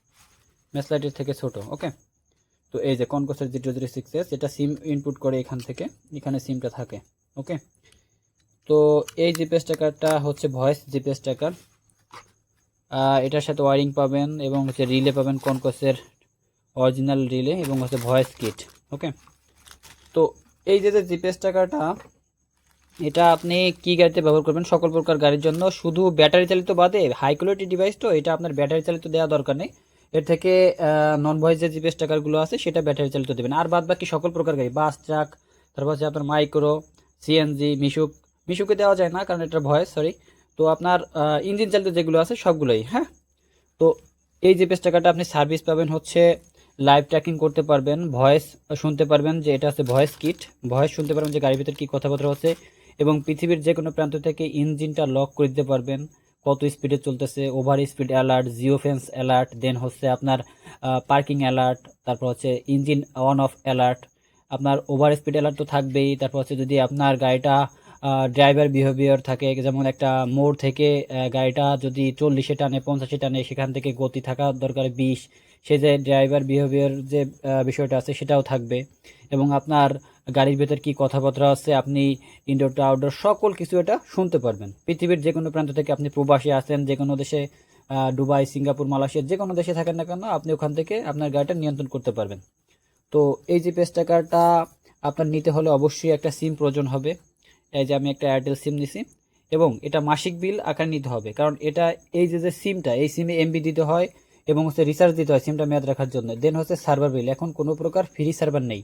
ম্যাসলাইটের থেকে ছোট, ওকে। তো এই যে কনকসের GT06S, এটা সিম ইনপুট করে এখান থেকে, এখানে সিমটা থাকে, ওকে। তো এই জিপিএস ট্র্যাকারটা হচ্ছে ভয়েস জিপিএস ট্র্যাকার। এটার সাথে ওয়ারিং পাবেন এবং হচ্ছে রিলে পাবেন, কনকসের অরিজিনাল রিলে এবং হচ্ছে ভয়েস কিট, ওকে। তো এই যে জিপিএস ট্র্যাকারটা, এটা আপনি কি গাড়িতে ব্যবহার করবেন, সকল প্রকার গাড়ির জন্য। শুধু ব্যাটারি চালিত বাদে, হাই কোয়ালিটি ডিভাইস, তো এটা আপনার ব্যাটারি চালিত দেওয়া দরকার নেই। এর থেকে নন ভয়েস যে জিপিএস ট্র্যাকারগুলো আছে সেটা ব্যাটারি চালিত দেবেন। আর বাদ বাকি সকল প্রকার গাড়ি, বাস, ট্রাক, তারপর হচ্ছে আপনার মাইক্রো, সিএনজি, মিশুকে দেওয়া যায় না কারণ এটা ভয়েস, সরি। তো আপনার ইঞ্জিন চালিত যেগুলো আছে সবগুলোই, হ্যাঁ। তো এই জিপিএস ট্র্যাকারটা আপনি সার্ভিস পাবেন হচ্ছে, লাইভ ট্র্যাকিং করতে পারবেন, ভয়েস শুনতে পারবেন, যে এটা আছে ভয়েস কিট, ভয়েস শুনতে পারবেন যে গাড়ির ভিতরে কী কথাবার্তা হচ্ছে। এবং পৃথিবীর যে কোনো প্রান্ত থেকে ইঞ্জিনটা লক করে দিতে পারবেন, কত স্পিডে চলতেছে, over speed alert, geo fence alert, then হচ্ছে আপনার পার্কিং অ্যালার্ট, তারপর হচ্ছে ইঞ্জিন অন অফ অ্যালার্ট, আপনার ওভার স্পিড অ্যালার্ট তো থাকবেই। তারপর হচ্ছে যদি আপনার গাড়িটা ড্রাইভার বিহেভিয়ার থাকে, যেমন একটা মোড় থেকে গাড়িটা যদি 40-এ টানে 50-এ টানে, সেখান থেকে গতি থাকা দরকার 20, সে যে ড্রাইভার বিহেভিয়ার যে বিষয়টা আছে সেটাও থাকবে। এবং আপনার গাড়ির ভেতর কি কথাবার্তা আছে, আপনি ইনডোর টু আউটডোর সকল কিছু এটা শুনতে পারবেন। পৃথিবীর যে কোনো প্রান্ত থেকে আপনি প্রবাসী আছেন, যে কোনো দেশে, দুবাই, সিঙ্গাপুর, মালয়েশিয়া, যে কোনো দেশে থাকেন না কেন, আপনি ওখান থেকে আপনার গাড়িটা নিয়ন্ত্রণ করতে পারবেন। তো এই জিপিএস ট্র্যাকারটা আপনার নিতে হলে অবশ্যই একটা সিম প্রয়োজন হবে। এই যে আমি একটা এয়ারটেল সিম নিছি, এবং এটা মাসিক বিল আকারে নিতে হবে, কারণ এটা এই যে সিমটা, এই সিমে এমবি দিতে হয় এবং হচ্ছে রিচার্জ দিতে হয় সিমটা মেয়াদ রাখার জন্য। দেন হচ্ছে সার্ভার বিল, এখন কোনো প্রকার ফ্রি সার্ভার নেই।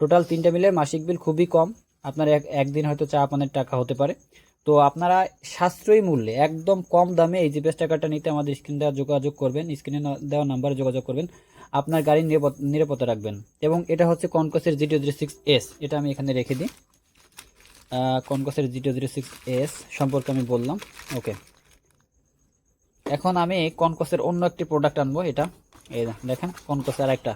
টোটাল 3টা মিলে মাসিক বিল খুবই কম, আপনার একদিন হয়তো চা পানের টাকা হতে পারে। তো আপনারা সাশ্রয়ী মূল্যে একদম কম দামে এই জিপিএস ট্র্যাকারটা নিতে আমাদের স্ক্রিনে দেওয়া যোগাযোগ করবেন, স্ক্রিনে দেওয়া নাম্বারে যোগাযোগ করবেন, আপনার গাড়ির নিরাপত্তা রাখবেন। এবং এটা হচ্ছে কনকসের GT06S, এটা আমি এখানে রেখে দিই। কনকসের GT06S সম্পর্কে আমি বললাম। ওকে, এখন আমি কনকসের অন্য একটি প্রোডাক্ট আনবো। এটা এই দেখেন, কনকসের একটা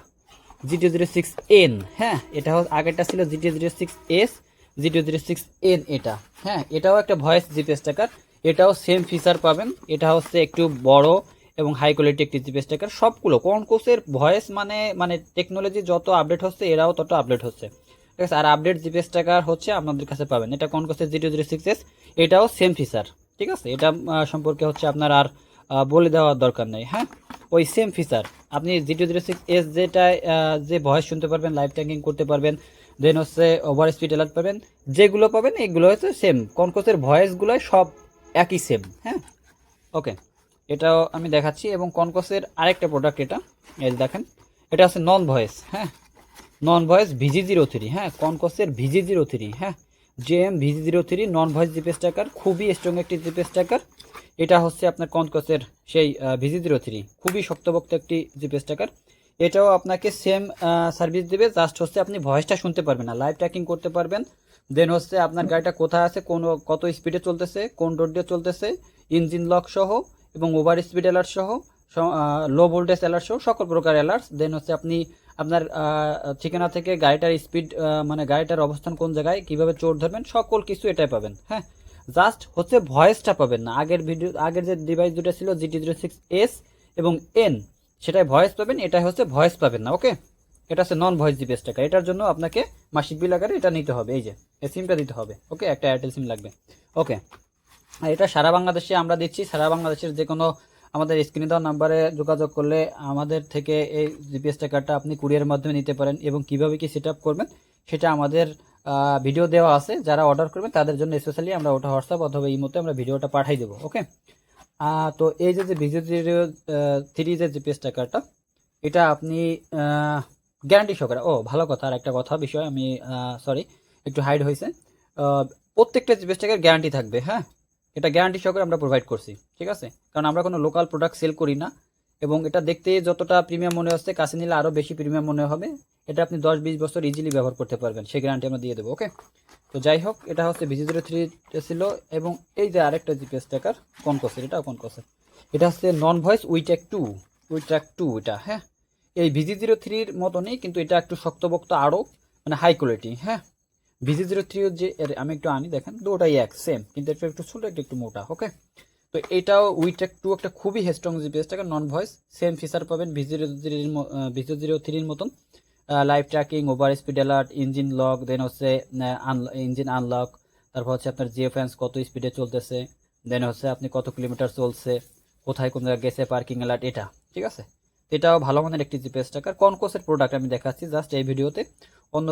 GT06N। হ্যাঁ, এটা আগেরটা ছিল GT06S, GT06N এটা। হ্যাঁ, এটাও একটা ভয়েস জিপিএস ট্র্যাকার, এটাও সেম ফিচার পাবেন। এটা হচ্ছে একটু বড় এবং হাই কোয়ালিটি একটি জিপিএস ট্র্যাকার। সবগুলো কনকসের ভয়েস মানে টেকনোলজি যত আপডেট হচ্ছে এরাও তত আপডেট হচ্ছে, ঠিক আছে। আর আপডেট জিপিএস ট্র্যাকার হচ্ছে আপনাদের কাছে পাবেন। এটা কনকসের GT06S, এটাও সেম ফিচার, ঠিক আছে। এটা সম্পর্কে হচ্ছে আপনার আর বলে দেওয়ার দরকার নেই। হ্যাঁ, ওই সেম ফিচার আপনি GT06S যেটা যে ভয়েস শুনতে পারবেন, লাইভ ট্যাঙ্কিং করতে পারবেন, দেন হচ্ছে ওভার স্পিড অ্যালার্ট পাবেন, যেগুলো পাবেন এগুলো হচ্ছে সেম। কনকসের ভয়েসগুলো সব একই সেম। হ্যাঁ, ওকে, এটাও আমি দেখাচ্ছি। এবং কনকসের আরেকটা প্রোডাক্ট এটা, এই দেখেন, এটা হচ্ছে নন ভয়েস। হ্যাঁ, নন ভয়েস VG03। হ্যাঁ, কনকসের VG03। হ্যাঁ, JM VG03 নন ভয়েস জিপিএস ট্র্যাকার, খুবই স্ট্রং একটি জিপিএস ট্র্যাকার। এটা হচ্ছে আপনার কনকসের সেই VG03, খুবই শক্তপোক্ত একটি জিপিএস ট্র্যাকার। এটাও আপনাকে সেম সার্ভিস দেবে, জাস্ট হচ্ছে আপনি ভয়েসটা শুনতে পারবেন না, লাইভ ট্র্যাকিং করতে পারবেন। দেন হচ্ছে আপনার গাড়িটা কোথায় আছে, কত স্পিডে চলতেছে, কোন রোড দিয়ে চলতেছে, ইঞ্জিন লক সহ এবং ওভার স্পিড অ্যালার্ট সহ, লো ভোল্টেজ অ্যালার্ট সহ সকল প্রকার অ্যালার্টস। দেন হচ্ছে আপনি আপনার ঠিকানা থেকে গাড়িটার স্পিড, মানে গাড়িটার অবস্থান কোন জায়গায়, কিভাবে চোর ধরবেন, সকল কিছু এটাই পাবেন। হ্যাঁ, জাস্ট হচ্ছে ভয়েসটা পাবেন না। আগের যে ডিভাইস দুটো ছিল GT06S এবং N, সেটাই ভয়েস পাবেন, এটাই হচ্ছে ভয়েস পাবেন না। ওকে, এটা হচ্ছে নন ভয়েস জিপিএস ট্র্যাকার। এটার জন্য আপনাকে মাসিক বিল আকারে এটা নিতে হবে, এই যে এই সিমটা দিতে হবে। ওকে, একটা এয়ারটেল সিম লাগবে। ওকে, আর এটা সারা বাংলাদেশে আমরা দিচ্ছি। সারা বাংলাদেশের যে কোনো আমাদের স্ক্রিনে দেওয়া নাম্বারে যোগাযোগ করলে আমাদের থেকে এই জিপিএস ট্র্যাকারটা আপনি কুরিয়ারের মাধ্যমে নিতে পারেন। এবং কিভাবে কি সেট আপ করবেন সেটা আমাদের ভিডিও দেওয়া আছে, যারা অর্ডার করবেন তাদের জন্য স্পেশালি আমরা ওটা হোয়াটসঅ্যাপ অথবা ইমোতে আমরা ভিডিওটা পাঠাই দেবো। ওকে, তো এই যে VG03 যে জিপিএস ট্র্যাকারটা, এটা আপনি গ্যারান্টি সহকারে, ভালো কথা, আর একটা কথা বিষয় আমি সরি একটু হাইড হয়েছে, প্রত্যেকটা জিপিএস ট্র্যাকার গ্যারান্টি থাকবে। হ্যাঁ, এটা গ্যারান্টি সহকারে আমরা প্রোভাইড করছি, ঠিক আছে। কারণ আমরা কোনো লোকাল প্রোডাক্ট সেল করি না, এবং এটা দেখতে যতটা প্রিমিয়াম মনে হচ্ছে, কাছে নিলে আরও বেশি প্রিমিয়াম মনে হবে। এটা আপনি 10-20 বছর ইজিলি ব্যবহার করতে পারবেন, সেই গ্যারান্টি আমরা দিয়ে দেবো। ওকে, তো যাই হোক, এটা হচ্ছে VG03 ছিল। এবং এই যে আরেকটা জিপিএস ট্র্যাকার কনকসের, এটা কনকসের, এটা হচ্ছে নন ভয়েস উইট্র্যাক টু এটা। হ্যাঁ, এই VG03-র মতনই, কিন্তু এটা একটু শক্তপোক্ত আরও, মানে হাই কোয়ালিটি। হ্যাঁ, VG03 যে আমি একটু আনি, দেখেন দুটোটাই এক সেম, কিন্তু এটা একটু ছোটো, একটু মোটা। ওকে, তো এটাও উইট্র্যাক 2 একটা খুবই strong GPS tracker, non voice, same feature পাবেন VG03-র মতন, live tracking, over speed alert, engine lock, then হচ্ছে ইঞ্জিন আনলক, তারপর হচ্ছে আপনার জিএফএনস কত স্পিডে চলতেছে, দেন হচ্ছে আপনি কত কিলোমিটার চলছে, কোথায় কোন জায়গায় গেছে, পার্কিং অ্যালার্ট, এটা ঠিক আছে। এটাও ভালো মানের একটি জিপিএস ট্র্যাকার। কনকসের প্রোডাক্ট আমি দেখাচ্ছি জাস্ট এই ভিডিওতে। অন্য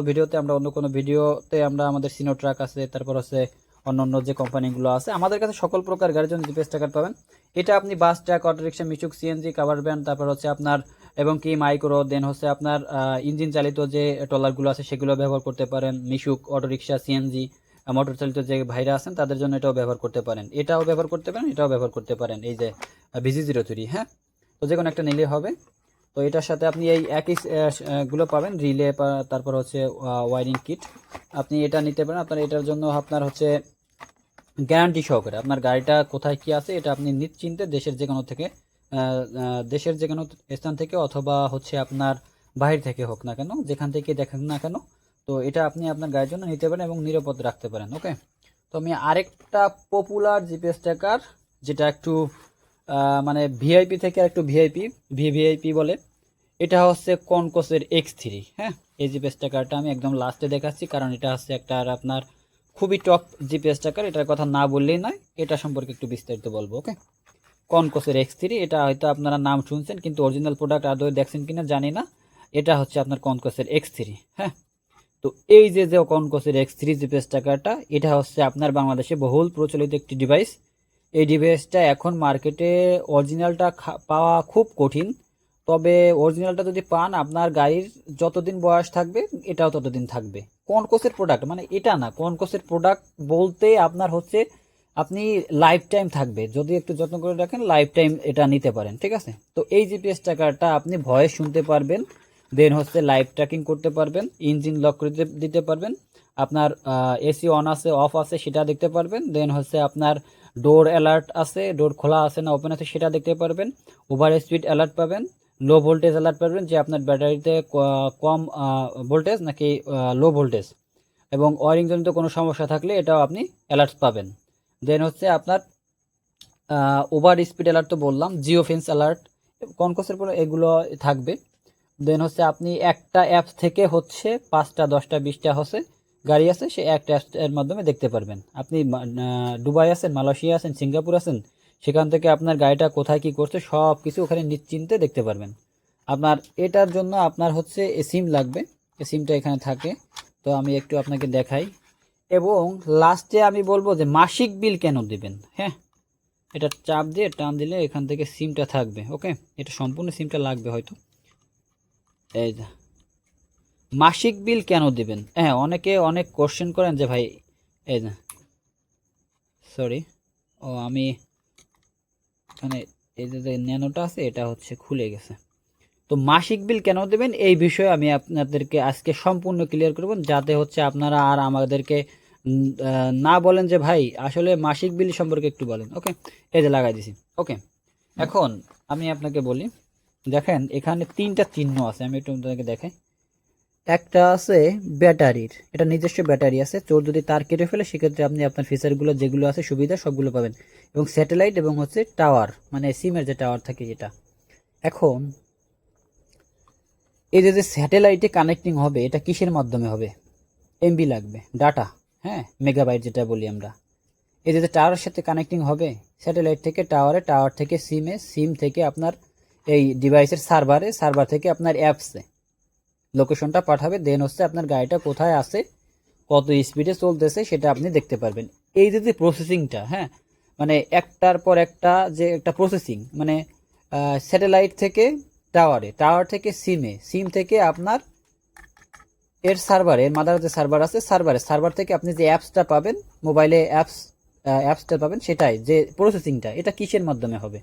কোনো ভিডিওতে আমরা আমাদের সিনো ট্রাক আছে, তারপর হচ্ছে অন্য যে কোম্পানিগুলো আছে, আমাদের কাছে সকল প্রকার গাড়ির জন্য জিপিএস ট্র্যাকার পাবেন। এটা আপনি বাস, ট্রাক, অটোরিক্সা, মিশুক, সিএনজি, কাভার ভ্যান, তারপর হচ্ছে আপনার এবং কি মাইক্রো, দেন হচ্ছে আপনার ইঞ্জিন চালিত যে ট্রলারগুলো আছে সেগুলো ব্যবহার করতে পারেন। মিশুক, অটোরিক্সা, সিএনজি, মোটর চালিত যে ভাইরা আছেন তাদের জন্য এটাও ব্যবহার করতে পারেন, এটাও ব্যবহার করতে পারেন, এটাও ব্যবহার করতে পারেন। এই যে VG03। হ্যাঁ, তো যে কোনো একটা নিলে হবে। তো এটার সাথে আপনি এই একই গুলো পাবেন, রিলে, তারপর হচ্ছে ওয়ারিং কিট, আপনি এটা নিতে পারেন। আপনার এটার জন্য আপনার হচ্ছে গ্যারান্টি সহকারে আপনার গাড়িটা কোথায় কি আছে এটা আপনি নিশ্চিন্তে দেশের যে কোনো স্থান থেকে, অথবা হচ্ছে আপনার বাহির থেকে হোক না কেন, যেখান থেকে দেখেন না কেন, তো এটা আপনি আপনার গাড়ির জন্য নিতে পারেন এবং নিরাপদ রাখতে পারেন। ওকে, তো আমি আরেকটা পপুলার জিপিএস ট্র্যাকার, যেটা একটু মানে ভিআইপি থেকে একটু ভিভিআইপি বলে, এটা হচ্ছে কনকসের X3। হ্যাঁ, এই জিপিএস ট্র্যাকারটা আমি একদম লাস্টে দেখাচ্ছি, কারণ এটা হচ্ছে একটা আর আপনার খুবই টপ জিপিএস ট্র্যাকার। এটার কথা না বললেই নয়, এটা সম্পর্কে একটু বিস্তারিত বলবো। ওকে, কনকসের X3, এটা হয়তো আপনারা নাম শুনছেন, কিন্তু অরিজিনাল প্রোডাক্ট আদৌ দেখছেন কিনা জানি না। এটা হচ্ছে আপনার কনকসের X3। হ্যাঁ, তো এই যে কনকসের X3 জিপিএস ট্র্যাকারটা, এটা হচ্ছে আপনার বাংলাদেশে বহুল প্রচলিত একটি ডিভাইস। এই ডিভাইসটা এখন মার্কেটে অরিজিনালটা পাওয়া খুব কঠিন, তবে অরিজিনালটা যদি পান, আপনার গাড়ির যতদিন বয়স থাকবে এটাও ততদিন থাকবে। কনকসের প্রোডাক্ট মানে এটা না, কনকসের প্রোডাক্ট বলতে আপনার হচ্ছে আপনি লাইফ টাইম থাকবে, যদি একটু যত্ন করে রাখেন লাইফ টাইম এটা নিতে পারেন। ঠিক আছে, তো এই জিপিএস ট্র্যাকারটা আপনি ভয়েস শুনতে পারবেন, দেন হচ্ছে লাইভ ট্র্যাকিং করতে পারবেন, ইঞ্জিন লক করে দিতে পারবেন, আপনার এসি অন আছে অফ আছে সেটা দেখতে পারবেন, দেন হচ্ছে আপনার ডোর অ্যালার্ট আছে, ডোর খোলা আছে না ওপেন আছে সেটা দেখতে পারবেন, ওভার স্পিড অ্যালার্ট পাবেন, লো ভোল্টেজ অ্যালার্ট পাবেন, যে আপনার ব্যাটারিতে কম ভোল্টেজ নাকি লো ভোল্টেজ, এবং ওয়ারিং জনিত কোনো সমস্যা থাকলে এটাও আপনি অ্যালার্ট পাবেন। দেন হচ্ছে আপনার ওভার স্পিড অ্যালার্ট তো বললাম, জিও ফেন্স অ্যালার্ট, কনকসের পরে এগুলো থাকবে। দেন হচ্ছে আপনি একটা অ্যাপস থেকে হচ্ছে 5টা 10টা 20টা হচ্ছে গাড়ি আছে, সে একটা অ্যাপসের মাধ্যমে দেখতে পারবেন। আপনি দুবাই আছেন, মালয়েশিয়া আছেন, সিঙ্গাপুর আছেন, সেখান থেকে আপনার গাড়িটা কোথায় কি করছে সব কিছু ওখানে নিশ্চিন্তে দেখতে পারবেন। আপনার এটার জন্য আপনার হচ্ছে সিম লাগবে, সিমটা এখানে থাকে, তো আমি একটু আপনাকে দেখাই। এবং লাস্টে আমি বলবো যে মাসিক বিল কেন দিবেন। হ্যাঁ, এটা চাপ দিয়ে টান দিলে এখান থেকে সিমটা থাকবে। ওকে, এটা সম্পূর্ণ সিমটা লাগবে হয়তো। এই যে মাসিক বিল কেন দিবেন, হ্যাঁ অনেকে অনেক কোশ্চেন করেন যে ভাই, এই যে সরি, ও আমি এখানে এই যে ন্যানোটা আছে এটা হচ্ছে খুলে গেছে। তো মাসিক বিল কেন দেবেন এই বিষয়ে আমি আপনাদেরকে আজকে সম্পূর্ণ ক্লিয়ার করব, যাতে হচ্ছে আপনারা আর আমাদেরকে না বলেন যে ভাই আসলে মাসিক বিল সম্পর্কে একটু বলেন। ওকে, এই যে লাগাই দিছি। ওকে, এখন আমি আপনাকে বলি, দেখেন এখানে 3টা চিহ্ন আছে, আমি একটু আপনাদেরকে দেখাই। একটা আছে ব্যাটারির, এটা নিজস্ব ব্যাটারি আছে, চোর যদি তার কেটে ফেলে সেক্ষেত্রে আপনি আপনার ফিচারগুলো যেগুলো আছে সুবিধা সবগুলো পাবেন। এবং স্যাটেলাইট এবং হচ্ছে টাওয়ার, মানে সিমের যে টাওয়ার থাকে যেটা। এখন এই যে স্যাটেলাইটে কানেক্টিং হবে, এটা কিসের মাধ্যমে হবে? এমবি লাগবে, ডাটা। হ্যাঁ, মেগাবাইট যেটা বলি আমরা। এই যে টাওয়ারের সাথে কানেক্টিং হবে, স্যাটেলাইট থেকে টাওয়ারে, টাওয়ার থেকে সিমে, সিম থেকে আপনার এই ডিভাইসের সার্ভারে, সার্ভার থেকে আপনার অ্যাপসে লোকেশনটা পাঠাবে। দেন হচ্ছে আপনার গাড়িটা কোথায় আছে, কত স্পিডে চলতেছে সেটা আপনি দেখতে পারবেন। এই যে প্রসেসিংটা, হ্যাঁ মানে একটার পর একটা যে একটা প্রসেসিং, মানে স্যাটেলাইট থেকে টাওয়ারে, টাওয়ার থেকে সিমে, সিম থেকে আপনার এর সার্ভারে, এর মাদার যে সার্ভার আছে সার্ভার থেকে আপনি যে অ্যাপসটা পাবেন, মোবাইলে অ্যাপসটা পাবেন, সেটাই যে প্রসেসিংটা, এটা কিসের মাধ্যমে হবে?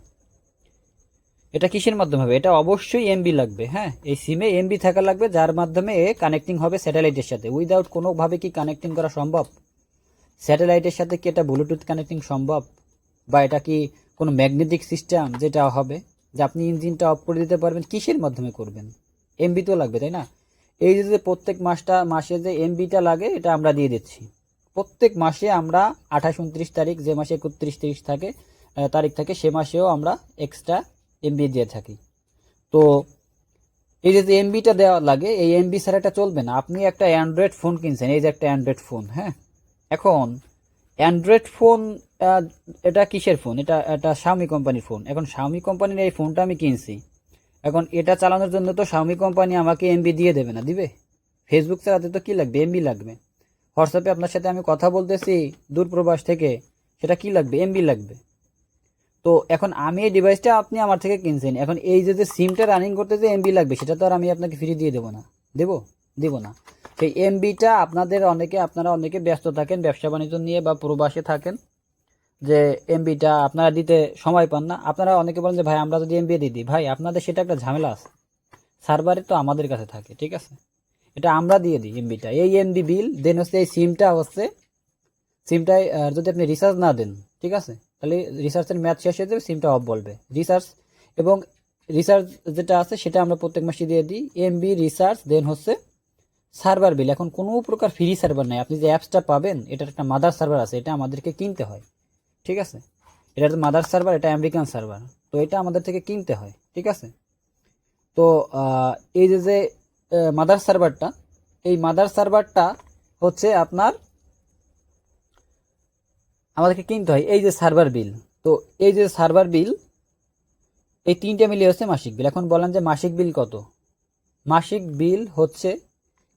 এটা কিসের মাধ্যমে হবে? এটা অবশ্যই এমবি লাগবে। হ্যাঁ, এই সিমে এমবি থাকা লাগবে, যার মাধ্যমে কানেক্টিং হবে স্যাটেলাইটের সাথে। উইদাউট কোনোভাবে কি কানেক্টিং করা সম্ভব? স্যাটেলাইটের সাথে কি এটা ব্লুটুথ কানেক্টিং সম্ভব? বা এটা কি কোনো ম্যাগনেটিক সিস্টেম যেটা হবে যে আপনি ইঞ্জিনটা অফ করে দিতে পারবেন? কিসের মাধ্যমে করবেন? এমবি তো লাগবে, তাই না? এই যে প্রত্যেক মাসে যে এমবিটা লাগে এটা আমরা দিয়ে দিচ্ছি। প্রত্যেক মাসে আমরা 28 29 তারিখ, যে মাসে 31 30 থাকে তারিখ থাকে, সে মাসেও আমরা এক্সট্রা এমবি দিয়ে থাকি। তো এই যে এমবিটা দেওয়া লাগে, এই এমবি ছাড়া এটা চলবে না। আপনি একটা অ্যান্ড্রয়েড ফোন কিনছেন, এই যে একটা অ্যান্ড্রয়েড ফোন, হ্যাঁ, এখন অ্যান্ড্রয়েড ফোন, এটা কিসের ফোন? এটা একটা শাওমি কোম্পানির ফোন। এখন শাওমি কোম্পানির এই ফোনটা আমি কিনছি, এখন এটা চালানোর জন্য তো শাওমি কোম্পানি আমাকে এমবি দিয়ে দেবে না, দিবে? ফেসবুক চালাতে তো কি লাগবে? এমবি লাগবে। হোয়াটসঅ্যাপে আপনার সাথে আমি কথা বলতেছি দূরপ্রবাস থেকে, সেটা কি লাগবে? এমবি লাগবে। তো এখন আমি এই ডিভাইসটা আপনি আমার থেকে কিনছেন, এখন এই যে সিমটা রানিং করতে যে এমবি লাগবে সেটা তো আর আমি আপনাকে ফ্রি দিয়ে দেবো না, দেবো? দিব না। সেই এমবিটা আপনারা অনেকে ব্যস্ত থাকেন, ব্যবসা বাণিজ্য নিয়ে বা প্রবাসে থাকেন, যে এমবিটা আপনারা দিতে সময় পান না। আপনারা অনেকে বলেন যে ভাই আমরা যদি এমবি দিয়ে দিই, ভাই আপনাদের সেটা একটা ঝামেলা আছে, সার্ভারে তো আমাদের কাছে থাকে, ঠিক আছে? এটা আমরা দিয়ে দিই এমবিটা, এই এমবি বিল। দেন হচ্ছে এই সিমটায় যদি আপনি রিচার্জ না দেন, ঠিক আছে, তাহলে রিচার্জের ম্যাচ শেষ হয়ে যাবে, সিমটা অফ বলবে। রিচার্জ যেটা আছে সেটা আমরা প্রত্যেক মাসে দিয়ে দিই, এমবি রিচার্জ, দেন হচ্ছে সার্ভার বিল, এখন কোনো প্রকার ফ্রি সার্ভার নাই। আপনি যে অ্যাপসটা পাবেন এটার একটা মাদার সার্ভার আছে, এটা আমাদেরকে কিনতে হয়, ঠিক আছে। এটার মাদার সার্ভার, এটা আমেরিকান সার্ভার, তো এটা আমাদের থেকে কিনতে হয়, ঠিক আছে। তো এই যে মাদার সার্ভারটা, এই মাদার সার্ভারটা হচ্ছে আপনার আমাদেরকে কিনতে হয়। এই যে সার্ভার বিল, তো এই যে সার্ভার বিল, এই তিনটে মিলিয়ে হচ্ছে মাসিক বিল। এখন বলেন যে মাসিক বিল কত? মাসিক বিল হচ্ছে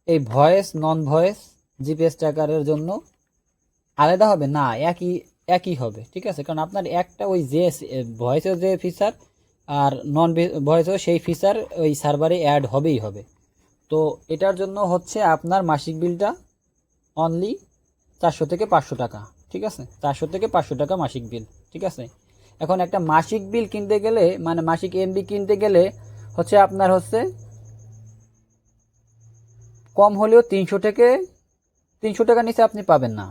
এই ভয়েস নন ভয়েস জিপিএস ট্র্যাকারের জন্য আলাদা হবে না, একই হবে, ঠিক আছে। কারণ আপনার একটা ওই যে ভয়েসের যে ফিচার আর নন ভয়েসেও সেই ফিচার ওই সার্ভারে অ্যাড হবেই হবে। তো এটার জন্য হচ্ছে আপনার মাসিক বিলটা অনলি 400 থেকে 500 টাকা, ঠিক আছে। 400 থেকে 500 টাকা মাসিক বিল, ঠিক আছে। এখন একটা মাসিক বিল কিনতে গেলে, মানে মাসিক এমবি কিনতে গেলে হচ্ছে আপনার হচ্ছে কম হলেও 300 টাকা নিচে আপনি পাবেন না।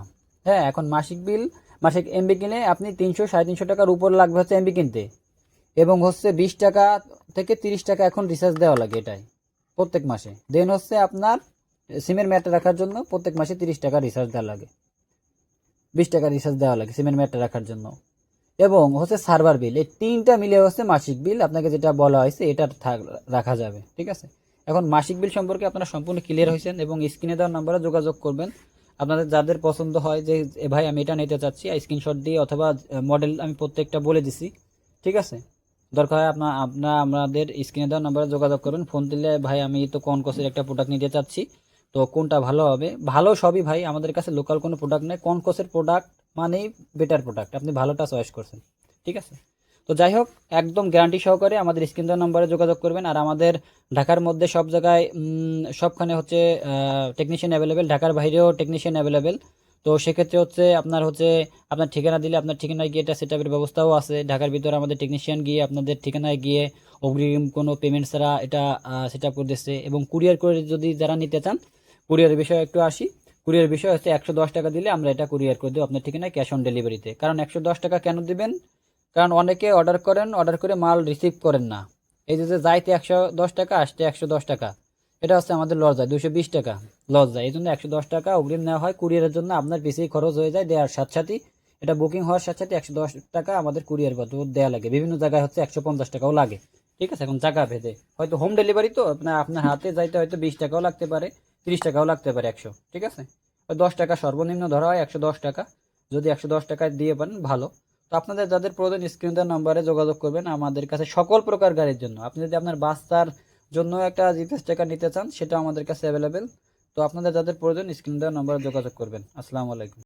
হ্যাঁ, এখন মাসিক বিল, মাসিক এমবি কিনে আপনি 300 350 টাকার উপর লাগবে হচ্ছে এমবি কিনতে, এবং হচ্ছে 20 টাকা থেকে 30 টাকা এখন রিচার্জ দেওয়া লাগে এটাই প্রত্যেক মাসে। দেন হচ্ছে আপনার সিমের ম্যাটটা রাখার জন্য প্রত্যেক মাসে 30 টাকা রিচার্জ দেওয়া লাগে, 20 টাকা রিচার্জ দেওয়া লাগে সিমের ম্যাটটা রাখার জন্য, এবং হচ্ছে সার্ভার বিল। এই তিনটা মিলে হচ্ছে মাসিক বিল, আপনাকে যেটা বলা হয়েছে এটা রাখা যাবে, ঠিক আছে। এখন মাসিক বিল সম্পর্কে আপনারা সম্পূর্ণ ক্লিয়ার হয়েছেন, এবং স্ক্রিনে দেওয়ার নাম্বারে যোগাযোগ করবেন। আপনাদের যাদের পছন্দ হয় যে ভাই আমি এটা নিতে চাচ্ছি, স্ক্রিনশট দিয়ে অথবা মডেল আমি প্রত্যেকটা বলে দিছি, ঠিক আছে। দরকার হয় আপনার আমাদের স্ক্রিনে দেওয়ার নাম্বারে যোগাযোগ করবেন। ফোন দিলে ভাই আমি তো কনকসের একটা প্রোডাক্ট নিতে চাচ্ছি, তো কোনটা ভালো হবে? ভালো সবই ভাই, আমাদের কাছে লোকাল কোনো প্রোডাক্ট নেই। কনকসের প্রোডাক্ট মানেই বেটার প্রোডাক্ট, আপনি ভালোটা চয়েস করছেন, ঠিক আছে। তো যাই হোক, একদম গ্যারান্টি সহকারে আমাদের স্ক্রিন দেওয়ার নম্বরে যোগাযোগ করবেন। আর আমাদের ঢাকার মধ্যে সব জায়গায় সবখানে হচ্ছে টেকনিশিয়ান অ্যাভেলেবেল, ঢাকার বাইরেও টেকনিশিয়ান অ্যাভেলেবেল। তো সেক্ষেত্রে হচ্ছে আপনার ঠিকানা দিলে আপনার ঠিকানায় গিয়ে এটা সেটআপের ব্যবস্থাও আছে। ঢাকার ভিতরে আমাদের টেকনিশিয়ান গিয়ে আপনাদের ঠিকানায় গিয়ে অগ্রিম কোনো পেমেন্ট ছাড়া এটা সেটআপ করে দিচ্ছে। এবং কুরিয়ার করে যদি যারা নিতে চান, কুরিয়ারের বিষয়ে একটু আসি। কুরিয়ার বিষয় হচ্ছে 110 টাকা দিলে আমরা এটা কুরিয়ার করে দেবো আপনার ঠিকানায় ক্যাশ অন ডেলিভারিতে। কারণ 110 টাকা কেন দিবেন? কারণ অনেকে অর্ডার করেন, অর্ডার করে মাল রিসিভ করেন না। এই যে যাইতে 110 টাকা, আসতে 110 টাকা, এটা হচ্ছে আমাদের লস যায়, 220 টাকা লস যায়। এই জন্য 110 টাকা অগ্রিম নেওয়া হয় কুরিয়ারের জন্য। আপনার বেশি খরচ হয়ে যায়, দেওয়ার সাথে সাথে এটা বুকিং হওয়ার সাথে সাথে 110 টাকা আমাদের কুরিয়ার বাবদ দেওয়া লাগে। বিভিন্ন জায়গায় হচ্ছে 150 টাকাও লাগে, ঠিক আছে। এখন জায়গা ভেদে হয়তো হোম ডেলিভারি, তো আপনার হাতে যাইতে হয়তো 20 টাকাও লাগতে পারে, 30 টাকাও লাগতে পারে, 100, ঠিক আছে। ওই 10 টাকা সর্বনিম্ন ধরা হয়, 110 টাকা। যদি 110 টাকায় দিয়ে পারেন ভালো। তো আপনাদের যাদের প্রয়োজন স্ক্রিন দেওয়ার নাম্বারে যোগাযোগ করবেন আমাদের কাছে সকল প্রকার গাড়ির জন্য। আপনি যদি আপনার বাচ্চার জন্য একটা জিপিএস ট্র্যাকার নিতে চান, সেটা আমাদের কাছে অ্যাভেলেবেল। তো আপনাদের যাদের প্রয়োজন স্ক্রিন দেওয়ার নাম্বারে যোগাযোগ করবেন। আসসালামু আলাইকুম।